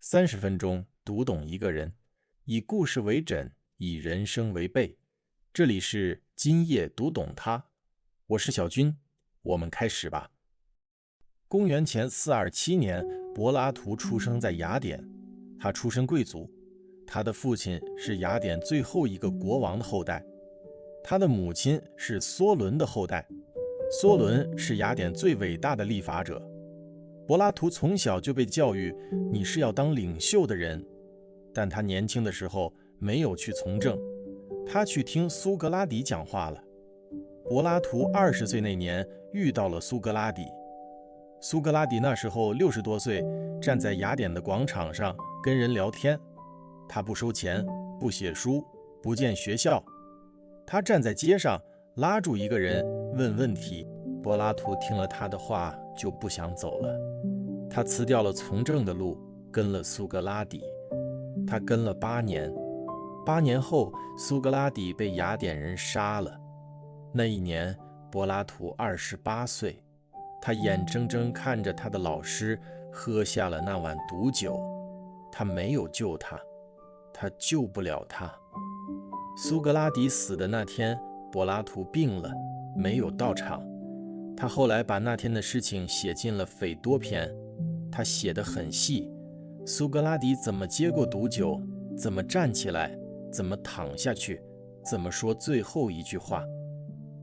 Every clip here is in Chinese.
30分钟读懂一个人，以故事为枕，以人生为背。这里是今夜读懂他，我是小军，我们开始吧。公元前427年，柏拉图出生在雅典，他出身贵族，他的父亲是雅典最后一个国王的后代，他的母亲是梭伦的后代，梭伦是雅典最伟大的立法者。柏拉图从小就被教育，你是要当领袖的人，但他年轻的时候没有去从政，他去听苏格拉底讲话了。柏拉图20岁那年遇到了苏格拉底，苏格拉底那时候60多岁，站在雅典的广场上跟人聊天，他不收钱，不写书，不建学校，他站在街上拉住一个人问问题。柏拉图听了他的话就不想走了，他辞掉了从政的路，跟了苏格拉底。他跟了8年，8年后苏格拉底被雅典人杀了。那一年柏拉图28岁，他眼睁睁看着他的老师喝下了那碗毒酒，他没有救他，他救不了他。苏格拉底死的那天，柏拉图病了，没有到场。他后来把那天的事情写进了斐多篇，他写得很细，苏格拉底怎么接过毒酒，怎么站起来，怎么躺下去，怎么说最后一句话，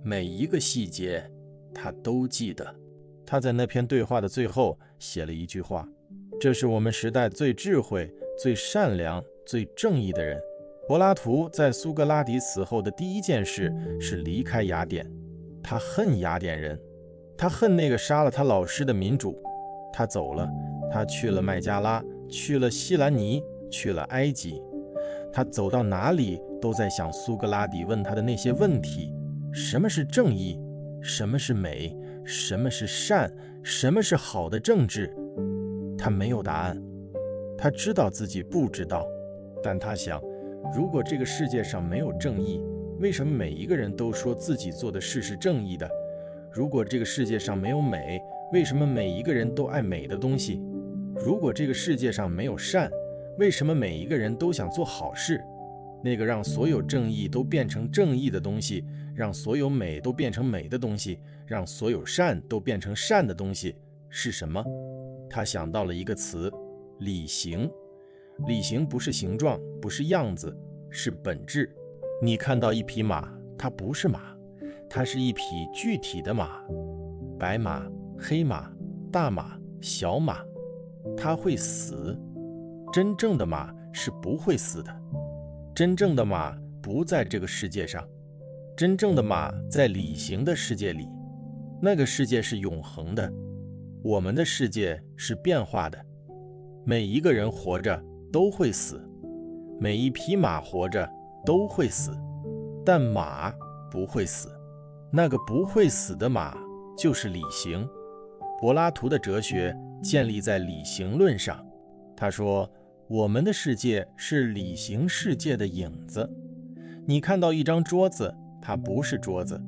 每一个细节他都记得。他在那篇对话的最后写了一句话，这是我们时代最智慧、最善良、最正义的人。柏拉图在苏格拉底死后的第一件事是离开雅典，他恨雅典人，他恨那个杀了他老师的民主。他走了，他去了麦加拉，去了西兰尼，去了埃及。他走到哪里都在想苏格拉底问他的那些问题：什么是正义？什么是美？什么是善？什么是好的政治？他没有答案，他知道自己不知道，但他想，如果这个世界上没有正义，为什么每一个人都说自己做的事是正义的？如果这个世界上没有美，为什么每一个人都爱美的东西？如果这个世界上没有善，为什么每一个人都想做好事？那个让所有正义都变成正义的东西，让所有美都变成美的东西，让所有善都变成善的东西是什么？他想到了一个词：理型。理型不是形状，不是样子，是本质。你看到一匹马，它不是马，它是一匹具体的马，白马、黑马、大马、小马，它会死。真正的马是不会死的，真正的马不在这个世界上，真正的马在理型的世界里，那个世界是永恒的，我们的世界是变化的。每一个人活着都会死，每一匹马活着都会死，但马不会死。那个不会死的马就是理型。柏拉图的哲学建立在理型论上，他说，我们的世界是理型世界的影子。你看到一张桌子，它不是桌子，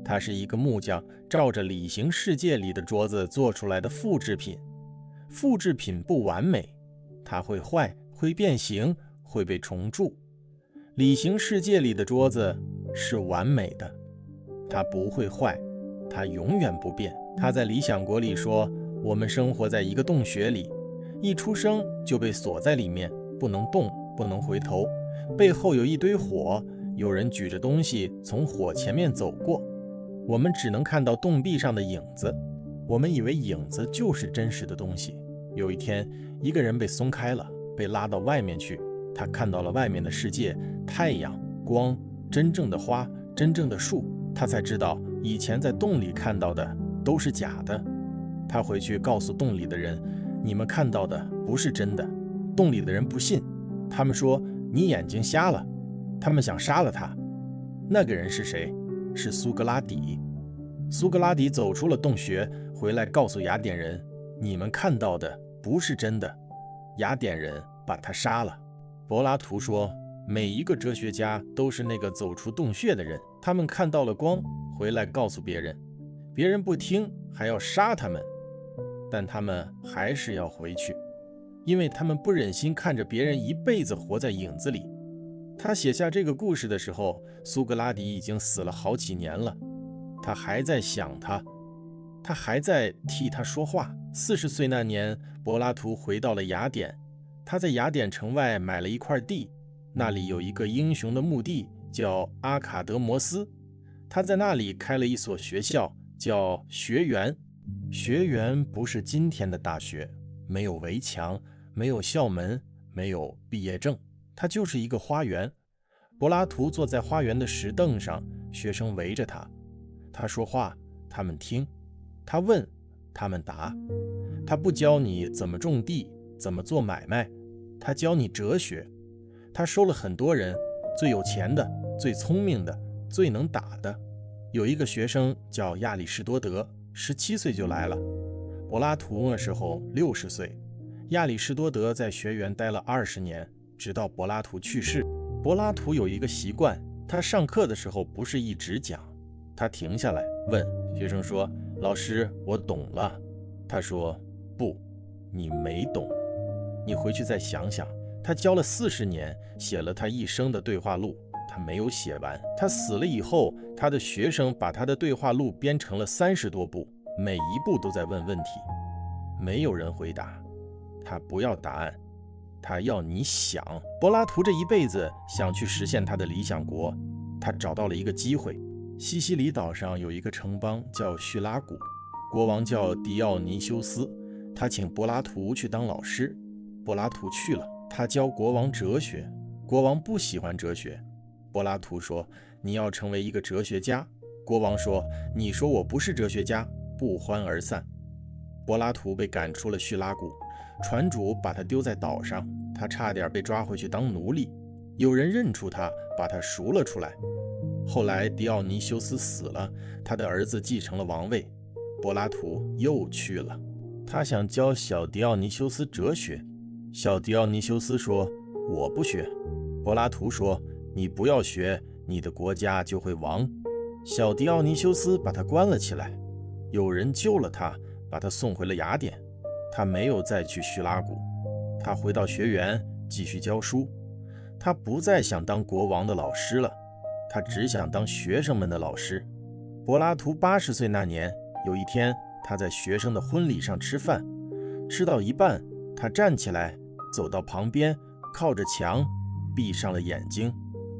它是一个木匠照着理型世界里的桌子做出来的复制品。复制品不完美，它会坏，会变形，会被重铸。理型世界里的桌子是完美的，它不会坏，它永远不变。他在理想国里说，我们生活在一个洞穴里，一出生就被锁在里面，不能动，不能回头，背后有一堆火，有人举着东西从火前面走过，我们只能看到洞壁上的影子，我们以为影子就是真实的东西。有一天，一个人被松开了，被拉到外面去，他看到了外面的世界，太阳、光、真正的花、真正的树，他才知道以前在洞里看到的都是假的。他回去告诉洞里的人，你们看到的不是真的。洞里的人不信，他们说你眼睛瞎了，他们想杀了他。那个人是谁？是苏格拉底。苏格拉底走出了洞穴，回来告诉雅典人，你们看到的不是真的。雅典人把他杀了。柏拉图说，每一个哲学家都是那个走出洞穴的人，他们看到了光，回来告诉别人，别人不听，还要杀他们，但他们还是要回去。因为他们不忍心看着别人一辈子活在影子里。他写下这个故事的时候，苏格拉底已经死了好几年了，他还在想他，他还在替他说话。40岁那年，柏拉图回到了雅典，他在雅典城外买了一块地，那里有一个英雄的墓地，叫阿卡德摩斯。他在那里开了一所学校，叫学园。学园不是今天的大学，没有围墙，没有校门，没有毕业证，它就是一个花园。柏拉图坐在花园的石凳上，学生围着他，他说话，他们听；他问，他们答。他不教你怎么种地，怎么做买卖，他教你哲学。他收了很多人，最有钱的，最聪明的，最能打的。有一个学生叫亚里士多德，17岁就来了。柏拉图那时候60岁。亚里士多德在学园待了20年，直到柏拉图去世。柏拉图有一个习惯，他上课的时候不是一直讲，他停下来问学生说：“老师，我懂了。”他说：“不，你没懂，你回去再想想。”他教了40年，写了他一生的对话录，他没有写完。他死了以后，他的学生把他的对话录编成了30多部，每一部都在问问题，没有人回答。他不要答案，他要你想。柏拉图这一辈子想去实现他的理想国，他找到了一个机会。西西里岛上有一个城邦叫叙拉古，国王叫狄奥尼修斯，他请柏拉图去当老师。柏拉图去了，他教国王哲学。国王不喜欢哲学。柏拉图说：“你要成为一个哲学家。”国王说：“你说我不是哲学家。”不欢而散。柏拉图被赶出了叙拉古，船主把他丢在岛上，他差点被抓回去当奴隶。有人认出他，把他赎了出来。后来狄奥尼修斯死了，他的儿子继承了王位。柏拉图又去了，他想教小狄奥尼修斯哲学。小狄奥尼修斯说：“我不学。”柏拉图说：“你不要学，你的国家就会亡。”小狄奥尼修斯把他关了起来，有人救了他，把他送回了雅典。他没有再去叙拉古，他回到学园继续教书。他不再想当国王的老师了，他只想当学生们的老师。柏拉图80岁那年，有一天他在学生的婚礼上吃饭，吃到一半，他站起来走到旁边，靠着墙闭上了眼睛。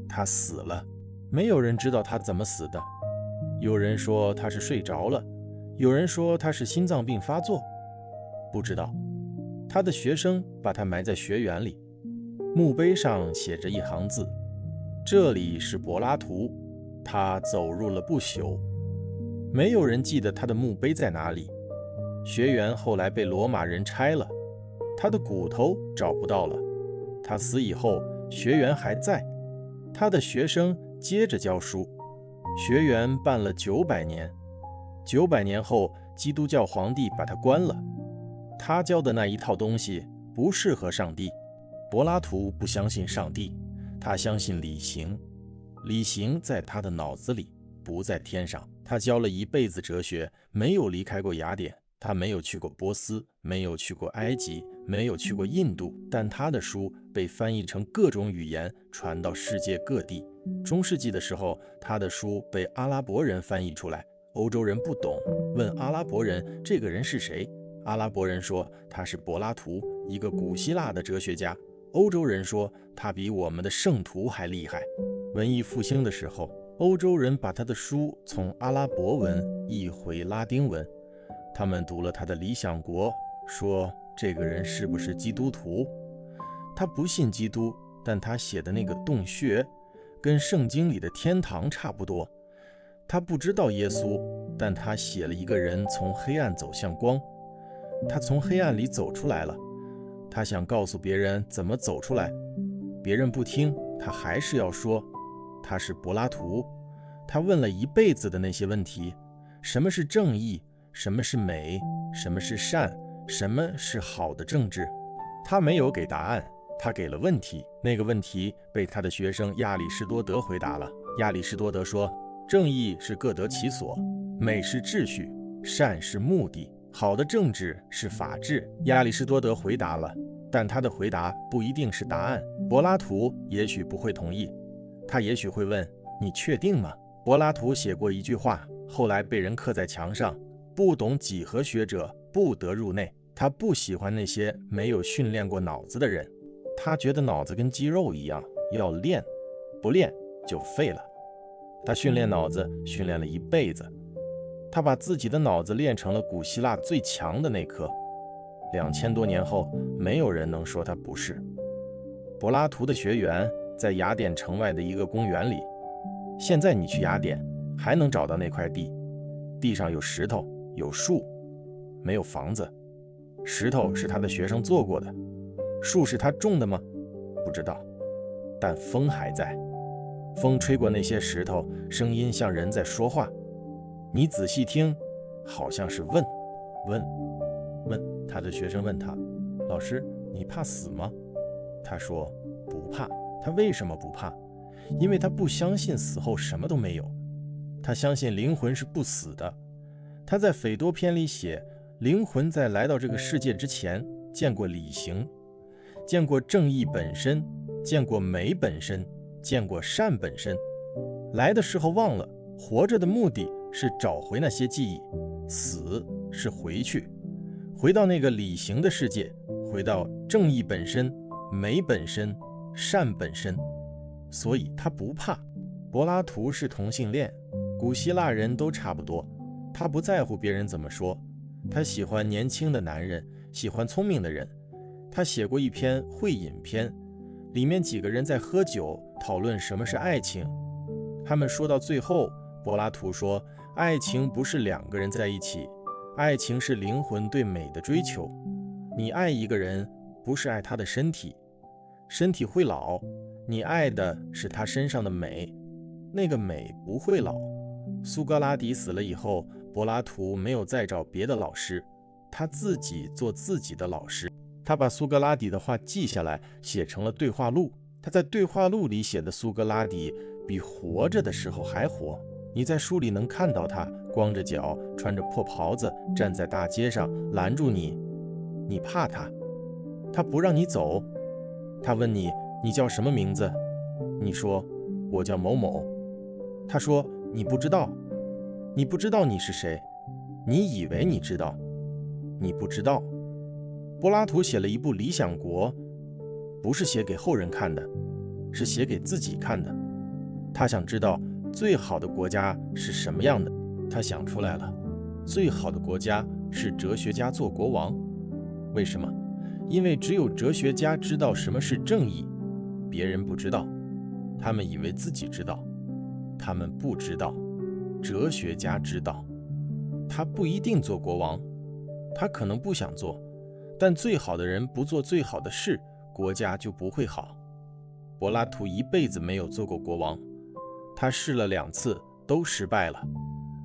他死了，没有人知道他怎么死的。有人说他是睡着了，有人说他是心脏病发作，不知道。他的学生把他埋在学园里，墓碑上写着一行字：“这里是柏拉图，他走入了不朽。”没有人记得他的墓碑在哪里。学园后来被罗马人拆了，他的骨头找不到了。他死以后，学园还在，他的学生接着教书。学园办了900年，900年后，基督教皇帝把他关了。他教的那一套东西不适合上帝。柏拉图不相信上帝，他相信理性，理性在他的脑子里，不在天上。他教了一辈子哲学，没有离开过雅典。他没有去过波斯，没有去过埃及，没有去过印度，但他的书被翻译成各种语言，传到世界各地。中世纪的时候，他的书被阿拉伯人翻译出来，欧洲人不懂，问阿拉伯人这个人是谁。阿拉伯人说他是柏拉图，一个古希腊的哲学家。欧洲人说他比我们的圣徒还厉害。文艺复兴的时候，欧洲人把他的书从阿拉伯文译回拉丁文，他们读了他的《理想国》，说这个人是不是基督徒？他不信基督，但他写的那个洞穴跟圣经里的天堂差不多。他不知道耶稣，但他写了一个人从黑暗走向光。他从黑暗里走出来了，他想告诉别人怎么走出来，别人不听，他还是要说他是柏拉图。他问了一辈子的那些问题：什么是正义？什么是美？什么是善？什么是好的政治？他没有给答案，他给了问题。那个问题被他的学生亚里士多德回答了。亚里士多德说：正义是各得其所，美是秩序，善是目的，好的政治是法治。亚里士多德回答了：但他的回答不一定是答案。柏拉图也许不会同意，他也许会问：你确定吗？柏拉图写过一句话，后来被人刻在墙上：不懂几何学者不得入内。他不喜欢那些没有训练过脑子的人，他觉得脑子跟肌肉一样，要练，不练就废了。他训练脑子训练了一辈子，他把自己的脑子练成了古希腊最强的那颗。2000多年后，没有人能说他不是。柏拉图的学园在雅典城外的一个公园里，现在你去雅典还能找到那块地，地上有石头，有树，没有房子。石头是他的学生做过的，树是他种的吗？不知道，但风还在，风吹过那些石头，声音像人在说话。你仔细听，好像是问。他的学生问他：老师，你怕死吗？他说不怕。他为什么不怕？因为他不相信死后什么都没有，他相信灵魂是不死的。他在斐多篇里写，灵魂在来到这个世界之前见过理行，见过正义本身，见过美本身，见过善本身。来的时候忘了，活着的目的是找回那些记忆，死是回去，回到那个理行的世界，回到正义本身，美本身，善本身。所以他不怕。柏拉图是同性恋，古希腊人都差不多，他不在乎别人怎么说，他喜欢年轻的男人，喜欢聪明的人。他写过一篇会饮篇，里面几个人在喝酒，讨论什么是爱情。他们说到最后，柏拉图说，爱情不是两个人在一起，爱情是灵魂对美的追求。你爱一个人，不是爱他的身体，身体会老，你爱的是他身上的美，那个美不会老。苏格拉底死了以后，柏拉图没有再找别的老师，他自己做自己的老师。他把苏格拉底的话记下来，写成了对话录。他在对话录里写的苏格拉底比活着的时候还活。你在书里能看到他光着脚，穿着破袍子，站在大街上拦住你，你怕他，他不让你走。他问你，你叫什么名字？你说我叫某某。他说你不知道，你不知道你是谁，你以为你知道，你不知道。柏拉图写了一部《理想国》，不是写给后人看的，是写给自己看的。他想知道最好的国家是什么样的，他想出来了，最好的国家是哲学家做国王。为什么？因为只有哲学家知道什么是正义，别人不知道，他们以为自己知道，他们不知道，哲学家知道。他不一定做国王，他可能不想做，但最好的人不做最好的事，国家就不会好。柏拉图一辈子没有做过国王，他试了2次都失败了。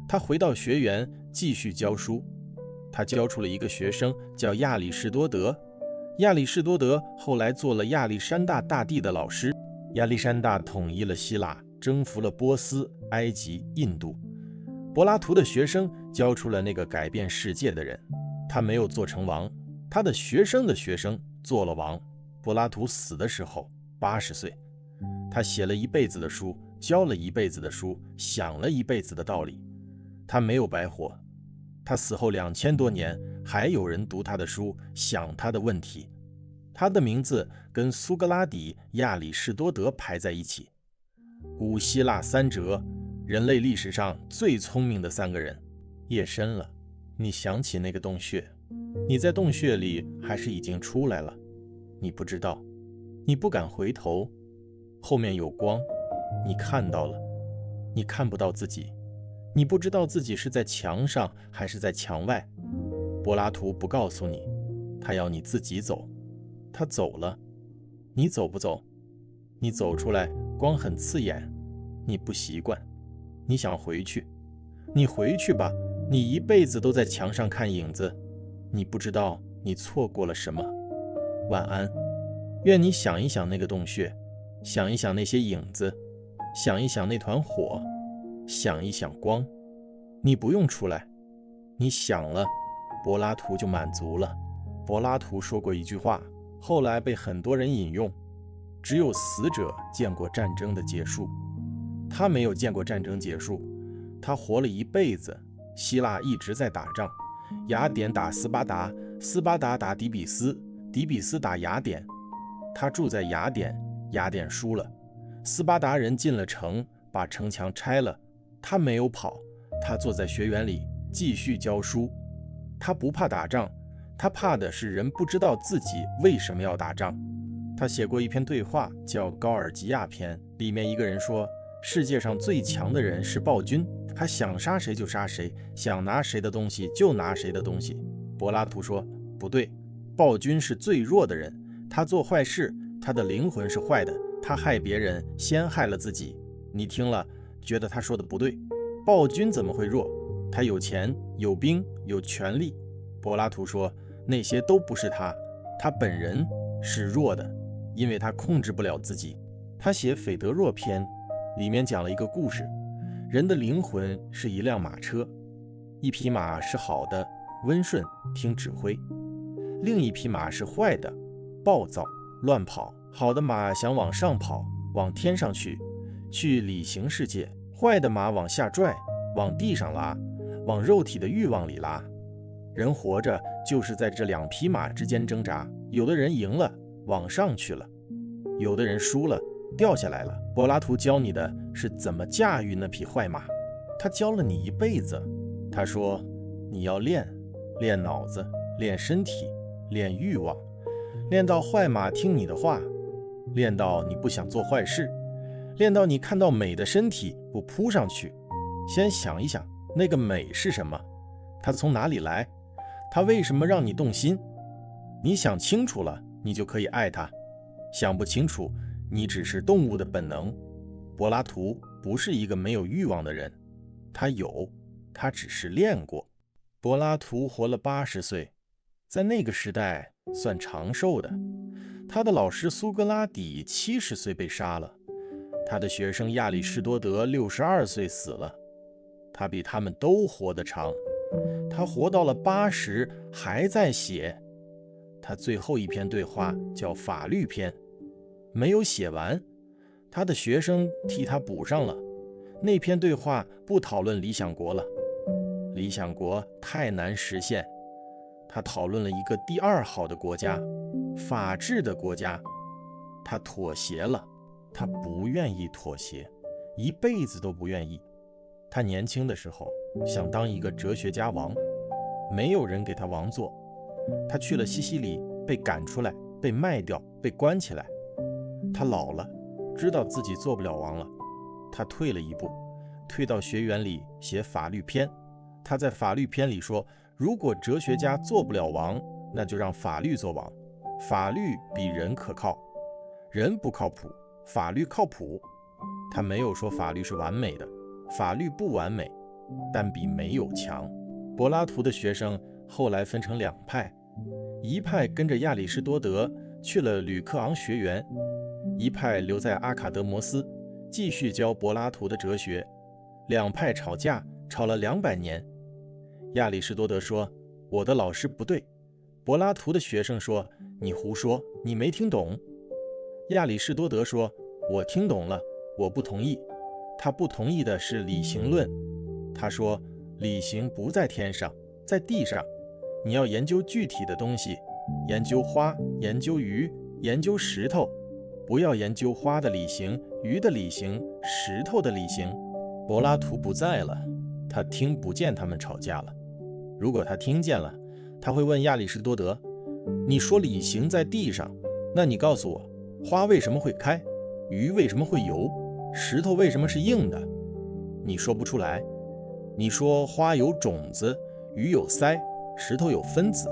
他回到学园继续教书，他教出了一个学生叫亚里士多德。亚里士多德后来做了亚历山大大帝的老师。亚历山大统一了希腊，征服了波斯、埃及、印度。柏拉图的学生教出了那个改变世界的人，他没有做成王，他的学生的学生做了王。柏拉图死的时候80岁，他写了一辈子的书，教了一辈子的书，想了一辈子的道理，他没有白活。他死后2000多年，还有人读他的书，想他的问题。他的名字跟苏格拉底、亚里士多德排在一起。古希腊3哲，人类历史上最聪明的3个人。夜深了，你想起那个洞穴，你在洞穴里还是已经出来了？你不知道，你不敢回头，后面有光，你看到了，你看不到自己，你不知道自己是在墙上还是在墙外。柏拉图不告诉你，他要你自己走。他走了，你走不走？你走出来，光很刺眼，你不习惯，你想回去。你回去吧，你一辈子都在墙上看影子，你不知道你错过了什么。晚安，愿你想一想那个洞穴，想一想那些影子，想一想那团火，想一想光。你不用出来，你想了，柏拉图就满足了。柏拉图说过一句话，后来被很多人引用。只有死者见过战争的结束，他没有见过战争结束。他活了一辈子，希腊一直在打仗，雅典打斯巴达，斯巴达打底比斯，底比斯打雅典。他住在雅典，雅典输了，斯巴达人进了城，把城墙拆了，他没有跑，他坐在学园里继续教书。他不怕打仗，他怕的是人不知道自己为什么要打仗。他写过一篇对话叫《高尔基亚篇》，里面一个人说，世界上最强的人是暴君，他想杀谁就杀谁，想拿谁的东西就拿谁的东西。柏拉图说，不对，暴君是最弱的人，他做坏事，他的灵魂是坏的，他害别人，先害了自己。你听了觉得他说的不对，暴君怎么会弱？他有钱，有兵，有权力。柏拉图说，那些都不是他，他本人是弱的，因为他控制不了自己。他写《斐德若篇》，里面讲了一个故事，人的灵魂是一辆马车，一匹马是好的，温顺，听指挥；另一匹马是坏的，暴躁，乱跑。好的马想往上跑，往天上去理行世界；坏的马往下拽，往地上拉，往肉体的欲望里拉。人活着就是在这两匹马之间挣扎，有的人赢了，往上去了，有的人输了，掉下来了。柏拉图教你的是怎么驾驭那匹坏马，他教了你一辈子。他说，你要练脑子，练身体，练欲望，练到坏马听你的话，练到你不想做坏事，练到你看到美的身体不扑上去。先想一想，那个美是什么？它从哪里来？它为什么让你动心？你想清楚了，你就可以爱它；想不清楚，你只是动物的本能。柏拉图不是一个没有欲望的人，他有，他只是练过。柏拉图活了80岁，在那个时代算长寿的。他的老师苏格拉底70岁被杀了，他的学生亚里士多德62岁死了。他比他们都活得长，他活到了80还在写。他最后一篇对话叫《法律篇》，没有写完，他的学生替他补上了。那篇对话不讨论理想国了，理想国太难实现。他讨论了一个第二好的国家，法治的国家。他妥协了，他不愿意妥协，一辈子都不愿意。他年轻的时候想当一个哲学家王，没有人给他王做。他去了西西里，被赶出来，被卖掉，被关起来。他老了，知道自己做不了王了，他退了一步，退到学园里写法律篇。他在法律篇里说，如果哲学家做不了王，那就让法律做王。法律比人可靠，人不靠谱，法律靠谱。他没有说法律是完美的，法律不完美，但比没有强。柏拉图的学生后来分成两派，一派跟着亚里士多德去了吕克昂学园，一派留在阿卡德摩斯继续教柏拉图的哲学。两派吵架，吵了200年。亚里士多德说，我的老师不对。柏拉图的学生说，你胡说，你没听懂。亚里士多德说，我听懂了，我不同意。他不同意的是理行论。他说，理行不在天上，在地上。你要研究具体的东西，研究花，研究鱼，研究石头，不要研究花的理行，鱼的理行，石头的理行。柏拉图不在了，他听不见他们吵架了。如果他听见了，他会问亚里士多德，你说理行在地上，那你告诉我，花为什么会开？鱼为什么会游？石头为什么是硬的？你说不出来。你说花有种子，鱼有鳃，石头有分子，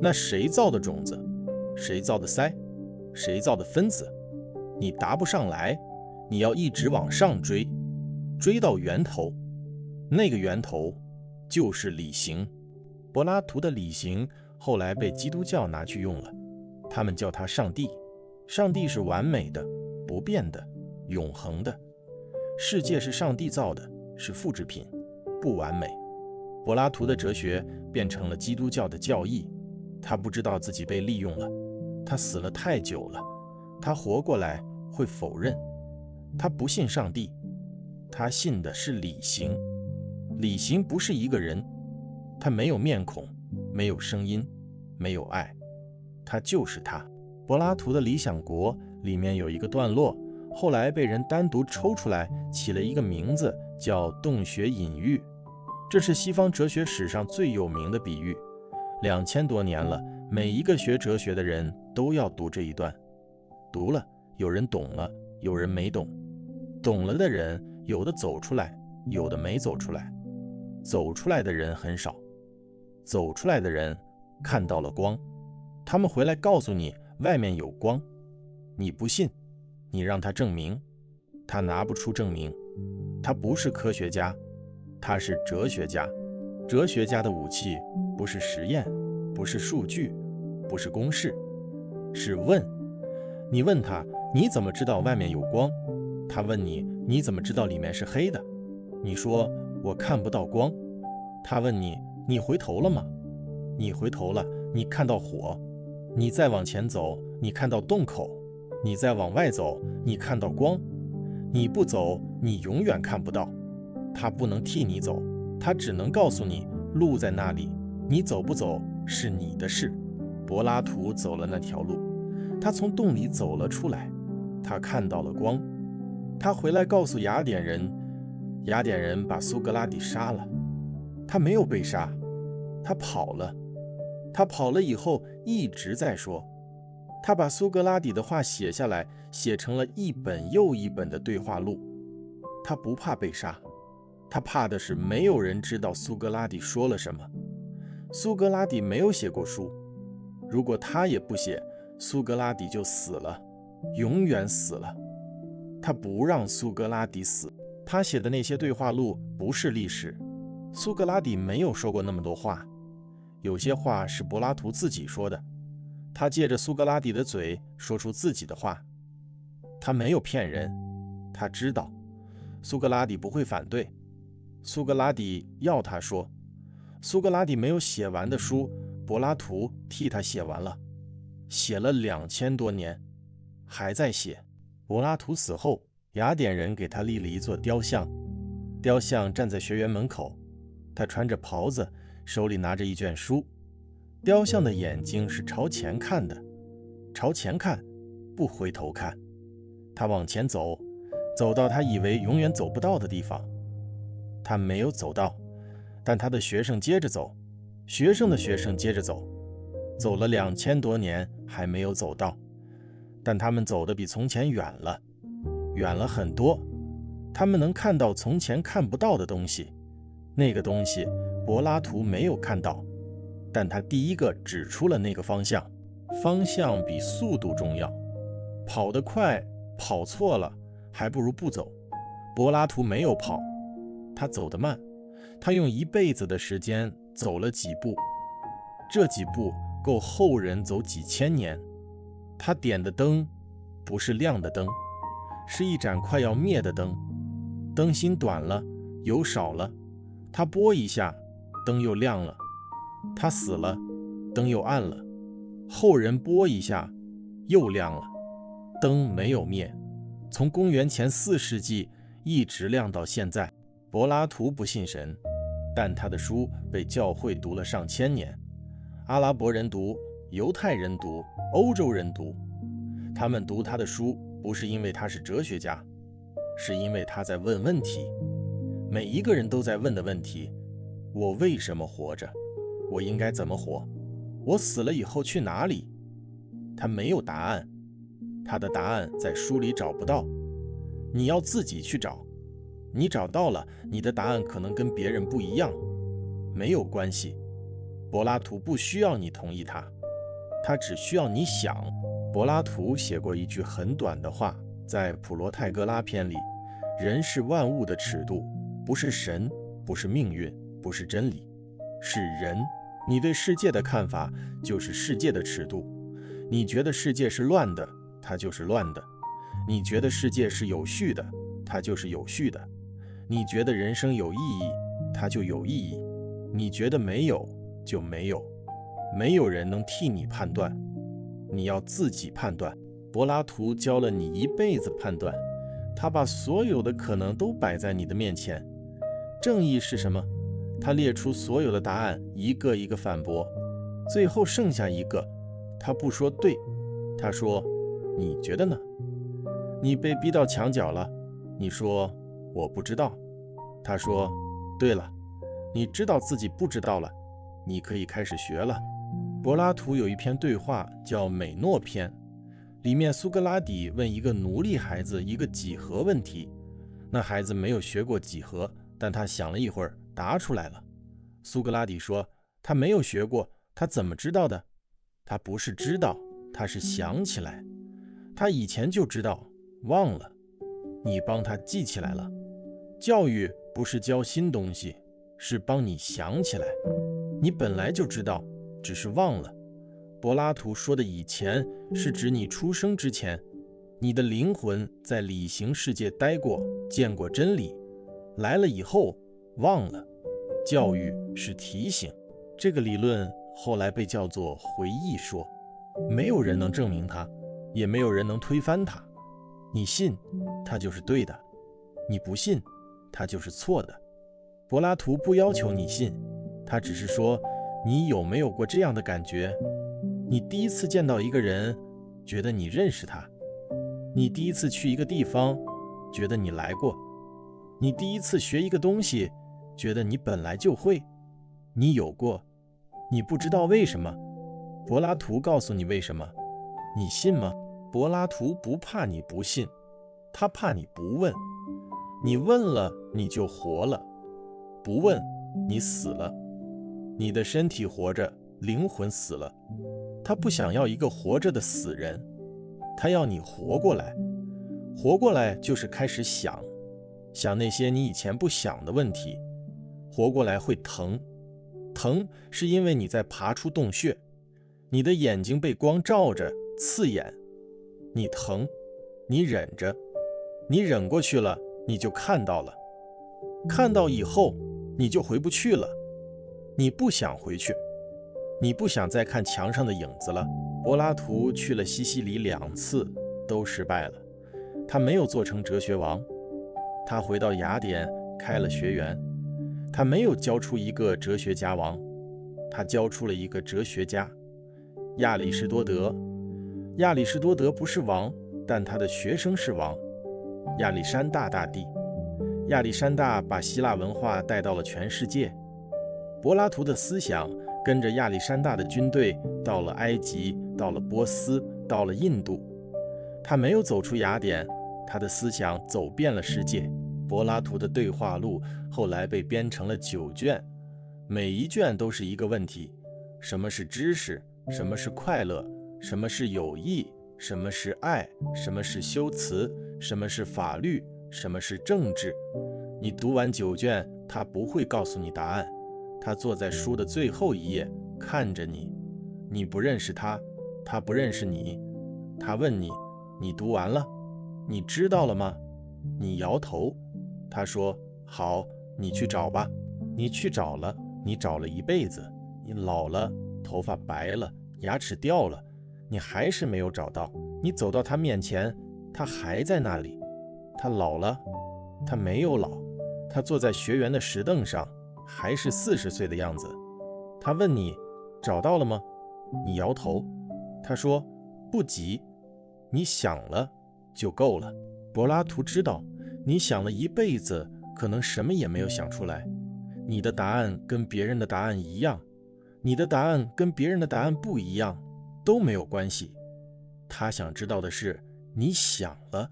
那谁造的种子？谁造的鳃？谁造的分子？你答不上来，你要一直往上追，追到源头，那个源头就是理行。柏拉图的理行后来被基督教拿去用了，他们叫他上帝。上帝是完美的，不变的，永恒的。世界是上帝造的，是复制品，不完美。柏拉图的哲学变成了基督教的教义，他不知道自己被利用了。他死了太久了，他活过来会否认。他不信上帝，他信的是理型。理型不是一个人，他没有面孔，没有声音，没有爱，他就是他。柏拉图的《理想国》里面有一个段落，后来被人单独抽出来起了一个名字，叫洞穴隐喻。这是西方哲学史上最有名的比喻，2000多年了，每一个学哲学的人都要读这一段。读了，有人懂了，有人没懂。懂了的人，有的走出来，有的没走出来。走出来的人很少，走出来的人看到了光，他们回来告诉你外面有光，你不信，你让他证明，他拿不出证明。他不是科学家，他是哲学家。哲学家的武器不是实验，不是数据，不是公式，是问。你问他，你怎么知道外面有光？他问你，你怎么知道里面是黑的？你说，我看不到光。他问你，你回头了吗？你回头了，你看到火。你再往前走，你看到洞口。你再往外走，你看到光。你不走，你永远看不到。他不能替你走，他只能告诉你路在那里，你走不走是你的事。柏拉图走了那条路，他从洞里走了出来，他看到了光。他回来告诉雅典人，雅典人把苏格拉底杀了。他没有被杀，他跑了。他跑了以后一直在说，他把苏格拉底的话写下来，写成了一本又一本的对话录。他不怕被杀，他怕的是没有人知道苏格拉底说了什么。苏格拉底没有写过书，如果他也不写，苏格拉底就死了，永远死了。他不让苏格拉底死，他写的那些对话录不是历史。苏格拉底没有说过那么多话，有些话是柏拉图自己说的，他借着苏格拉底的嘴说出自己的话。他没有骗人，他知道苏格拉底不会反对，苏格拉底要他说。苏格拉底没有写完的书，柏拉图替他写完了，写了2000多年，还在写。柏拉图死后，雅典人给他立了一座雕像，雕像站在学园门口，他穿着袍子，手里拿着一卷书。雕像的眼睛是朝前看的，朝前看，不回头看。他往前走，走到他以为永远走不到的地方。他没有走到，但他的学生接着走，学生的学生接着走，走了2000多年还没有走到，但他们走得比从前远了，远了很多。他们能看到从前看不到的东西，那个东西柏拉图没有看到，但他第一个指出了那个方向。方向比速度重要，跑得快，跑错了，还不如不走。柏拉图没有跑，他走得慢，他用一辈子的时间走了几步，这几步够后人走几千年。他点的灯不是亮的灯，是一盏快要灭的灯，灯芯短了，油少了，他拨一下，灯又亮了。他死了，灯又暗了，后人拨一下，又亮了。灯没有灭，从公元前4世纪一直亮到现在。柏拉图不信神，但他的书被教会读了上千年，阿拉伯人读，犹太人读，欧洲人读。他们读他的书不是因为他是哲学家，是因为他在问问题。每一个人都在问的问题：我为什么活着？我应该怎么活？我死了以后去哪里？他没有答案，他的答案在书里找不到，你要自己去找。你找到了，你的答案可能跟别人不一样，没有关系。柏拉图不需要你同意他，他只需要你想。柏拉图写过一句很短的话，在普罗泰戈拉篇里：人是万物的尺度，不是神，不是命运，不是真理，是人。你对世界的看法就是世界的尺度。你觉得世界是乱的，它就是乱的；你觉得世界是有序的，它就是有序的；你觉得人生有意义，它就有意义；你觉得没有，就没有。没有人能替你判断，你要自己判断。柏拉图教了你一辈子判断，他把所有的可能都摆在你的面前。正义是什么？他列出所有的答案，一个一个反驳，最后剩下一个，他不说对，他说你觉得呢？你被逼到墙角了，你说我不知道，他说对了，你知道自己不知道了，你可以开始学了。柏拉图有一篇对话叫《美诺篇》，里面苏格拉底问一个奴隶孩子一个几何问题，那孩子没有学过几何，但他想了一会儿答出来了。苏格拉底说他没有学过，他怎么知道的？他不是知道，他是想起来，他以前就知道，忘了，你帮他记起来了。教育不是教新东西，是帮你想起来，你本来就知道，只是忘了。柏拉图说的以前是指你出生之前，你的灵魂在理性世界待过，见过真理，来了以后忘了。教育是提醒，这个理论后来被叫做回忆说，没有人能证明它，也没有人能推翻它。你信，它就是对的；你不信，它就是错的。柏拉图不要求你信，他只是说，你有没有过这样的感觉？你第一次见到一个人，觉得你认识他；你第一次去一个地方，觉得你来过；你第一次学一个东西，觉得你本来就会。你有过，你不知道为什么。柏拉图告诉你为什么，你信吗？柏拉图不怕你不信，他怕你不问。你问了，你就活了；不问，你死了。你的身体活着，灵魂死了。他不想要一个活着的死人，他要你活过来。活过来就是开始想那些你以前不想的问题。活过来会疼，疼是因为你在爬出洞穴，你的眼睛被光照着，刺眼，你疼，你忍着，你忍过去了，你就看到了，看到以后你就回不去了，你不想回去，你不想再看墙上的影子了。柏拉图去了西西里2次，都失败了，他没有做成哲学王。他回到雅典开了学园，他没有教出一个哲学家王，他教出了一个哲学家，亚里士多德。亚里士多德不是王，但他的学生是王，亚历山大大帝。亚历山大把希腊文化带到了全世界。柏拉图的思想跟着亚历山大的军队到了埃及，到了波斯，到了印度。他没有走出雅典，他的思想走遍了世界。柏拉图的对话录后来被编成了9卷，每一卷都是一个问题：什么是知识？什么是快乐？什么是友谊？什么是爱？什么是修辞？什么是法律？什么是政治？你读完9卷，他不会告诉你答案，他坐在书的最后一页看着你，你不认识他，他不认识你。他问你，你读完了？你知道了吗？你摇头。他说，好，你去找吧。你去找了，你找了一辈子，你老了，头发白了，牙齿掉了，你还是没有找到。你走到他面前，他还在那里。他老了，他没有老，他坐在学园的石凳上，还是40岁的样子。他问你，找到了吗？你摇头。他说，不急，你想了就够了。柏拉图知道，你想了一辈子，可能什么也没有想出来。你的答案跟别人的答案一样，你的答案跟别人的答案不一样，都没有关系。他想知道的是，你想了。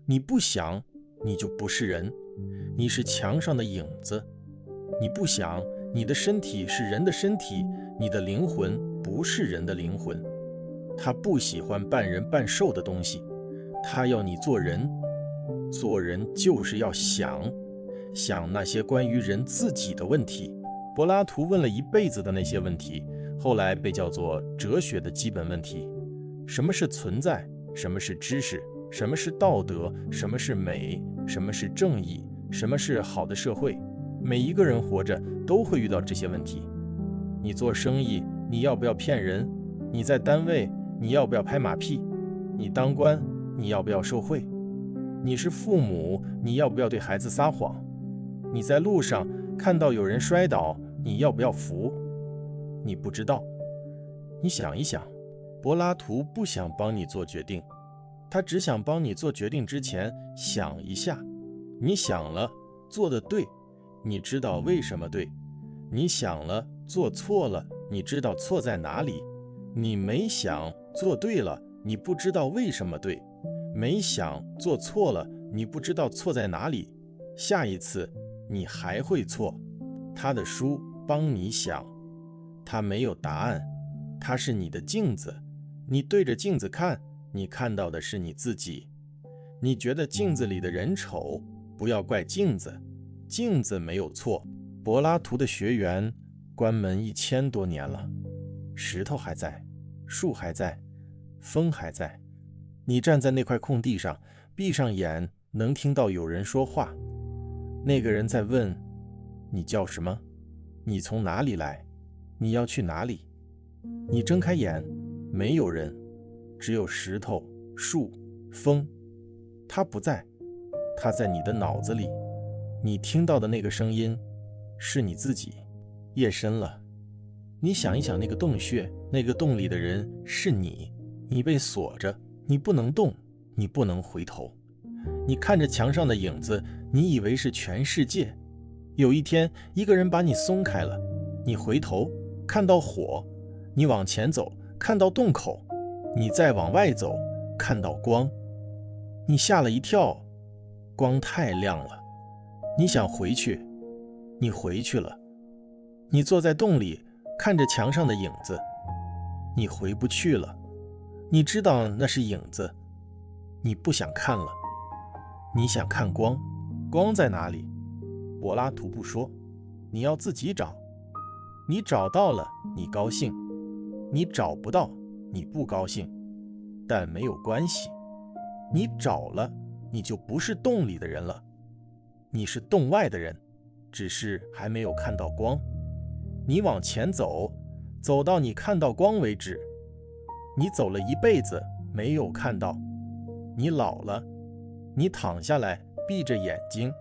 你不想，你就不是人，你是墙上的影子。你不想，你的身体是人的身体，你的灵魂不是人的灵魂。他不喜欢半人半兽的东西，他要你做人。做人就是要想那些关于人自己的问题。柏拉图问了一辈子的那些问题，后来被叫做哲学的基本问题。什么是存在？什么是知识？什么是道德？什么是美？什么是正义？什么是好的社会？每一个人活着都会遇到这些问题。你做生意，你要不要骗人？你在单位，你要不要拍马屁？你当官，你要不要受贿？你是父母，你要不要对孩子撒谎？你在路上看到有人摔倒，你要不要扶？你不知道。你想一想，柏拉图不想帮你做决定，他只想帮你做决定之前想一下。你想了，做得对，你知道为什么对；你想了，做错了，你知道错在哪里；你没想，做对了，你不知道为什么对；没想，做错了，你不知道错在哪里。下一次你还会错。他的书帮你想，他没有答案，他是你的镜子，你对着镜子看，你看到的是你自己。你觉得镜子里的人丑，不要怪镜子，镜子没有错。柏拉图的学园关门1000多年了，石头还在，树还在，风还在。你站在那块空地上，闭上眼，能听到有人说话。那个人在问，你叫什么？你从哪里来？你要去哪里？你睁开眼，没有人，只有石头、树、风。他不在，他在你的脑子里。你听到的那个声音是你自己。夜深了，你想一想那个洞穴，那个洞里的人是你。你被锁着，你不能动，你不能回头。你看着墙上的影子，你以为是全世界。有一天，一个人把你松开了，你回头看到火，你往前走看到洞口，你再往外走看到光。你吓了一跳，光太亮了。你想回去，你回去了。你坐在洞里看着墙上的影子，你回不去了。你知道那是影子，你不想看了。你想看光，光在哪里？柏拉图不说，你要自己找。你找到了，你高兴；你找不到，你不高兴。但没有关系，你找了，你就不是洞里的人了，你是洞外的人，只是还没有看到光。你往前走，走到你看到光为止。你走了一辈子，没有看到。你老了，你躺下来，闭着眼睛，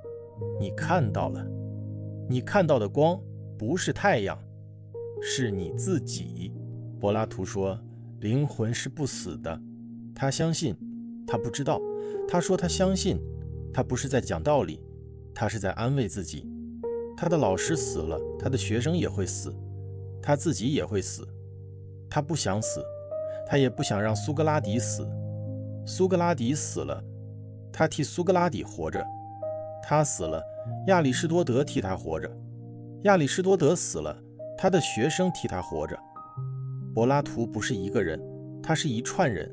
你看到了。你看到的光不是太阳，是你自己。柏拉图说，灵魂是不死的。他相信，他不知道。他说他相信，他不是在讲道理，他是在安慰自己。他的老师死了，他的学生也会死，他自己也会死。他不想死，他也不想让苏格拉底死。苏格拉底死了，他替苏格拉底活着。他死了，亚里士多德替他活着。亚里士多德死了，他的学生替他活着。柏拉图不是一个人，他是一串人。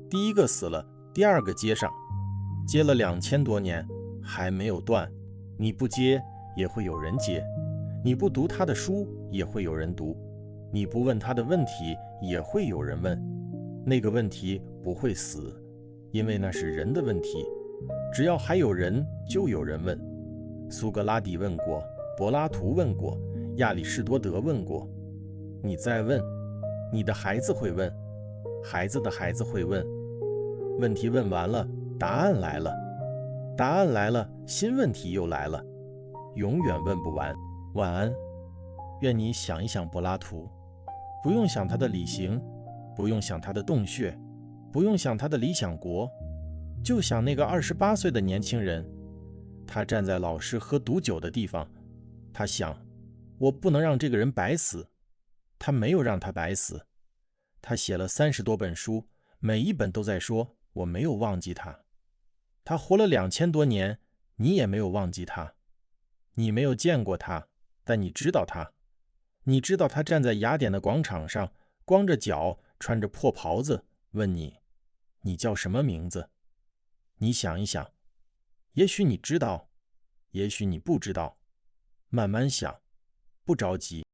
第一个死了，第二个接上，接了2000多年，还没有断。你不接，也会有人接；你不读他的书，也会有人读；你不问他的问题，也会有人问。那个问题不会死，因为那是人的问题。只要还有人，就有人问。苏格拉底问过，柏拉图问过，亚里士多德问过。你再问，你的孩子会问，孩子的孩子会问。问题问完了，答案来了，答案来了，新问题又来了，永远问不完。晚安，愿你想一想柏拉图，不用想他的理行，不用想他的洞穴，不用想他的理想国，就想那个28岁的年轻人。他站在老师喝毒酒的地方，他想，我不能让这个人白死。他没有让他白死。他写了30多本书，每一本都在说，我没有忘记他。他活了2000多年，你也没有忘记他。你没有见过他，但你知道他。你知道他站在雅典的广场上，光着脚，穿着破袍子，问你，你叫什么名字？你想一想，也许你知道，也许你不知道，慢慢想，不着急。